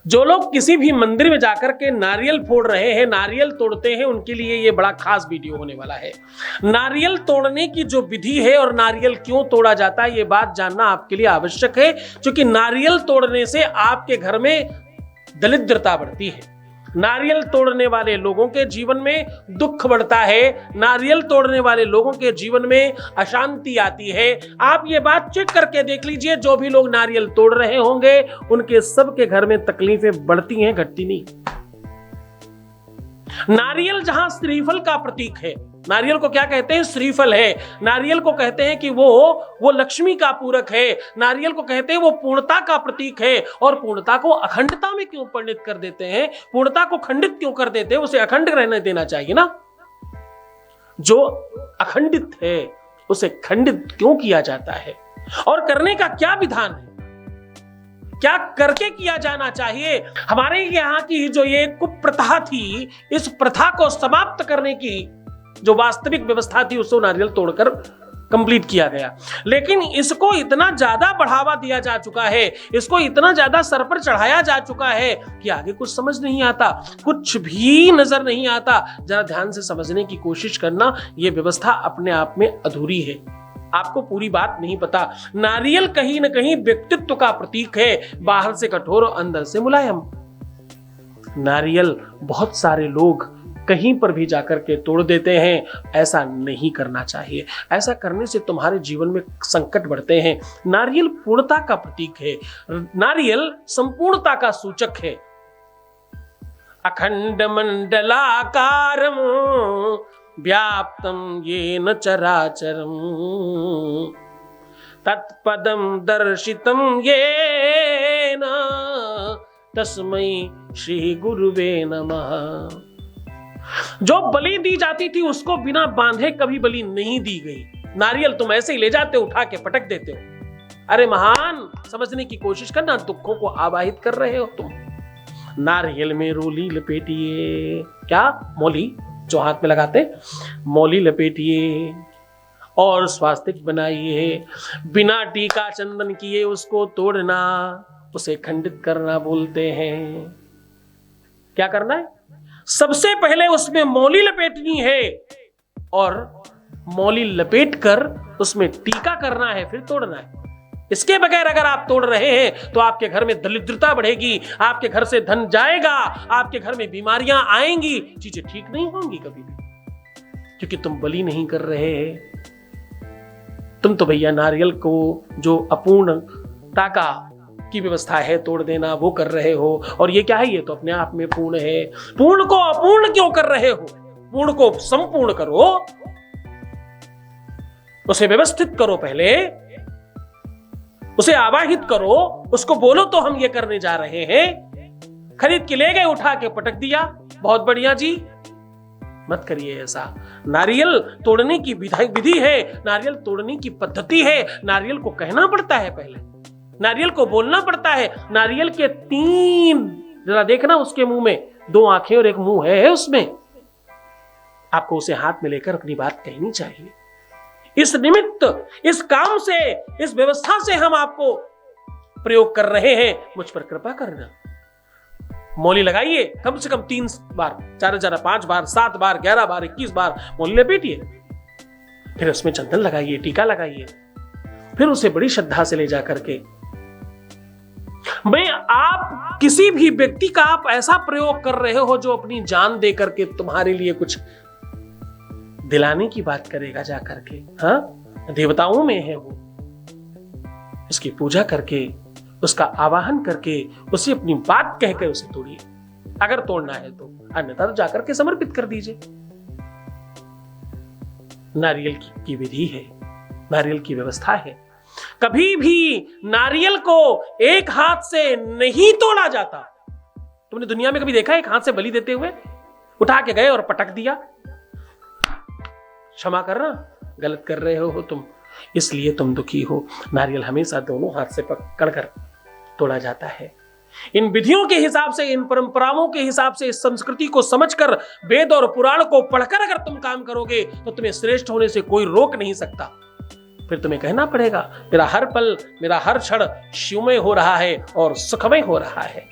जो लोग किसी भी मंदिर में जाकर के नारियल फोड़ रहे हैं, नारियल तोड़ते हैं, उनके लिए ये बड़ा खास वीडियो होने वाला है। नारियल तोड़ने की जो विधि है और नारियल क्यों तोड़ा जाता है, ये बात जानना आपके लिए आवश्यक है, क्योंकि नारियल तोड़ने से आपके घर में दरिद्रता बढ़ती है, नारियल तोड़ने वाले लोगों के जीवन में दुख बढ़ता है, नारियल तोड़ने वाले लोगों के जीवन में अशांति आती है। आप ये बात चेक करके देख लीजिए, जो भी लोग नारियल तोड़ रहे होंगे उनके सबके घर में तकलीफें बढ़ती हैं, घटती नहीं। नारियल जहां श्रीफल का प्रतीक है, नारियल को क्या कहते हैं? श्रीफल है। नारियल को कहते हैं कि वो लक्ष्मी का पूरक है। नारियल को कहते हैं वो पूर्णता का प्रतीक है। और पूर्णता को अखंडता में क्यों परिणत कर देते हैं? पूर्णता को खंडित क्यों कर देते हैं? उसे अखंड रहने देना चाहिए ना। जो अखंडित है उसे खंडित क्यों किया जाता है? और करने का क्या विधान है? क्या करके किया जाना चाहिए? हमारे यहाँ की जो ये कुप्रथा थी, इस प्रथा को समाप्त करने की जो वास्तविक व्यवस्था थी, उसको नारियल तोड़कर कंप्लीट किया गया। लेकिन इसको इतना ज्यादा बढ़ावा दिया जा चुका है, इसको इतना ज्यादा सर पर चढ़ाया जा चुका है कि आगे कुछ समझ नहीं आता, कुछ भी नजर नहीं आता। जरा ध्यान से समझने की कोशिश करना, यह व्यवस्था अपने आप में अधूरी है। आपको पूरी बात नहीं पता। नारियल कहीं ना कहीं व्यक्तित्व का प्रतीक है, बाहर से कठोर और अंदर से मुलायम। नारियल बहुत सारे लोग कहीं पर भी जाकर के तोड़ देते हैं। ऐसा नहीं करना चाहिए। ऐसा करने से तुम्हारे जीवन में संकट बढ़ते हैं। नारियल पूर्णता का प्रतीक है, नारियल संपूर्णता का सूचक है। अखंड मंडलाकारम व्याप्तम येन चराचरम तत्पदम दर्शितम येन तस्मै श्री गुरुवे नमः। जो बलि दी जाती थी उसको बिना बांधे कभी बलि नहीं दी गई। नारियल तुम ऐसे ही ले जाते हो, उठा के पटक देते हो। अरे महान, समझने की कोशिश करना, दुखों को आवाहित कर रहे हो तुम। नारियल में रोली लपेटिए, क्या मौली जो हाथ में लगाते, मौली लपेटिए और स्वास्तिक बनाइए। बिना टीका चंदन किए उसको तोड़ना, उसे खंडित करना बोलते हैं। क्या करना है? सबसे पहले उसमें मौली लपेटनी है और मौली लपेट कर उसमें टीका करना है, फिर तोड़ना है। इसके बगैर अगर आप तोड़ रहे हैं तो आपके घर में दरिद्रता बढ़ेगी, आपके घर से धन जाएगा, आपके घर में बीमारियां आएंगी, चीजें ठीक नहीं होंगी कभी भी, क्योंकि तुम बलि नहीं कर रहे। तुम तो भैया नारियल को जो अपूर्णता का की व्यवस्था है तोड़ देना, वो कर रहे हो। और ये क्या है? ये तो अपने आप में पूर्ण है। पूर्ण को अपूर्ण क्यों कर रहे हो? पूर्ण को संपूर्ण करो, उसे व्यवस्थित करो, पहले उसे आवाहित करो, उसको बोलो तो हम ये करने जा रहे हैं। खरीद के ले गए, उठा के पटक दिया, बहुत बढ़िया जी। मत करिए ऐसा। नारियल तोड़ने की विधि है, नारियल तोड़ने की पद्धति है। नारियल को कहना पड़ता है, पहले नारियल को बोलना पड़ता है। नारियल के 3, जरा देखना उसके मुंह में 2 आंखें और 1 मुंह है उसमें। आपको उसे हाथ में लेकर अपनी बात कहनी चाहिए। इस निमित्त, इस काम से, इस व्यवस्था से हम आपको प्रयोग कर रहे हैं। मुझ पर कृपा करना। मौली लगाइए कम से कम 3 बार, 4 5 बार, 7 बार, 11 बार, 21 बार मौली लपेटिए। फिर उसमें चंदन लगाइए, टीका लगाइए। फिर उसे बड़ी श्रद्धा से ले जाकर के, मैं आप किसी भी व्यक्ति का आप ऐसा प्रयोग कर रहे हो जो अपनी जान दे करके तुम्हारे लिए कुछ दिलाने की बात करेगा जाकर के। हाँ, देवताओं में है वो। उसकी पूजा करके, उसका आवाहन करके, उसे अपनी बात कहकर उसे तोड़िए, अगर तोड़ना है तो। अन्यथा तो जाकर के समर्पित कर दीजिए। नारियल की विधि है, नारियल की व्यवस्था है। कभी भी नारियल को एक हाथ से नहीं तोड़ा जाता। तुमने दुनिया में कभी देखा एक हाथ से बलि देते हुए? उठा के गए और पटक दिया। क्षमा करना, गलत कर रहे हो तुम, इसलिए तुम दुखी हो। नारियल हमेशा दोनों हाथ से पकड़कर तोड़ा जाता है। इन विधियों के हिसाब से, इन परंपराओं के हिसाब से, इस संस्कृति को समझकर, वेद और पुराण को पढ़कर अगर तुम काम करोगे तो तुम्हें श्रेष्ठ होने से कोई रोक नहीं सकता। फिर तुम्हें कहना पड़ेगा, मेरा हर पल, मेरा हर क्षण शिवमय हो रहा है और सुखमय हो रहा है।